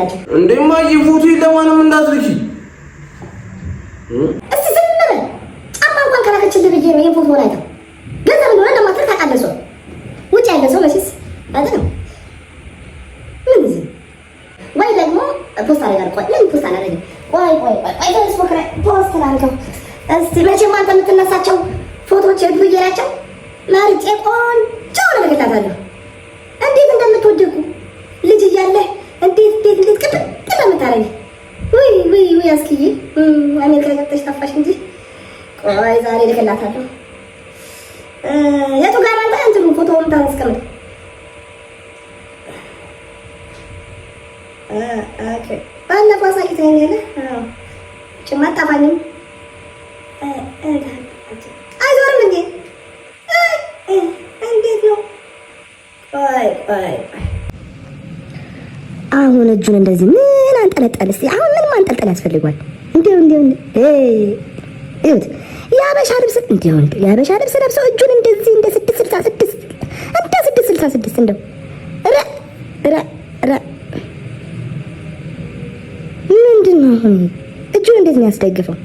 አላቸው እንደማ ይፎቶ ለማንም እንዳትልኪ እስቲ ዝም በል ጫማ እንኳን ከላከችልህ ብዬ ነው ይሄን ፎቶ ላይ ነው ገንዘብ እንደሆነ እንደማትል ታውቃለህ ሰው ውጭ ያለ ሰው መቼስ አይደለም ምን ዝም ወይ ደግሞ ፖስት አደርጋለሁ ቆይ ምን ፖስት አደርጋለሁ ቆይ ፌስቡክ ላይ ፖስት አደርጋለሁ እስቲ መቼም አንተ የምትነሳቸው ፎቶዎች የዱዬ ናቸው መርጬ ቆንጆ ነው ልክላታለሁ እንዴት እንደምትወደቁ ልጅ እያለ እንዴት ቅጥቅጥ እንደምታረጊ ወይ አስኪዬ አሜሪካ ገብተሽ ጠፋሽ እንጂ ቆይ ዛሬ ልክላታለሁ የቱ ጋር አንተ እንትኑ ፎቶውን ታስቀምጥ ኦኬ ባለፈው አሳይተኸኛል ጭማ አጣፋኝም አይዞርም እንዴ እንዴት ነው ቆይ አሁን እጁን እንደዚህ ምን አንጠለጠል እስቲ አሁን ምን ማንጠልጠል ያስፈልጋል እንዴው እዩት ያበሻ ልብስ ያበሻ ልብስ ለብሰው እጁን እንደዚህ እንደ 666 እንደው ረ ምንድነው አሁን እጁን እንዴት ነው ያስደግፈው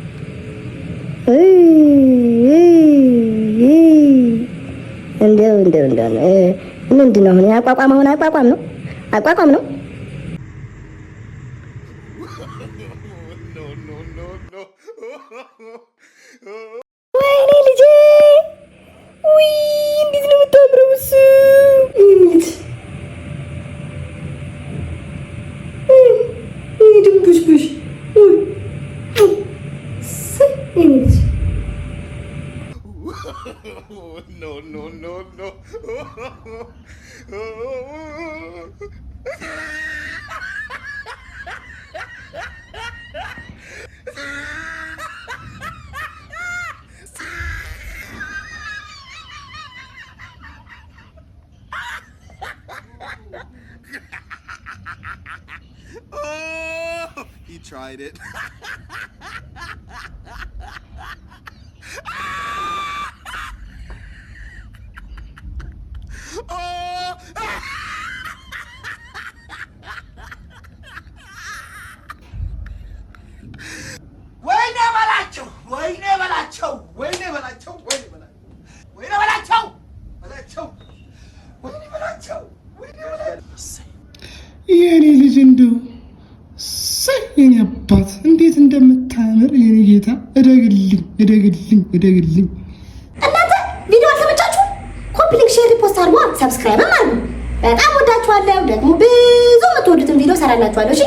እንደው ምንድነው አሁን አቋቋም ነው ወይኔ ልጄ ውይ እንዴት ነው የምታምረው እሱ ድንቡሽቡሽ No. Oh, he tried it. የኔ ልጅ እንደው የኔ አባት እንዴት እንደምታምር የኔ ጌታ እደግልኝ እናንተ ቪዲዮ አልተመቻችሁ ኮፒ ሊንክ ሼር ፖስት አድርጉ ሰብስክራይብ አድርጉ በጣም ወዳችኋለሁ ደግሞ ብዙ የምትወዱትን ቪዲዮ ሰራላችኋለሁ እሺ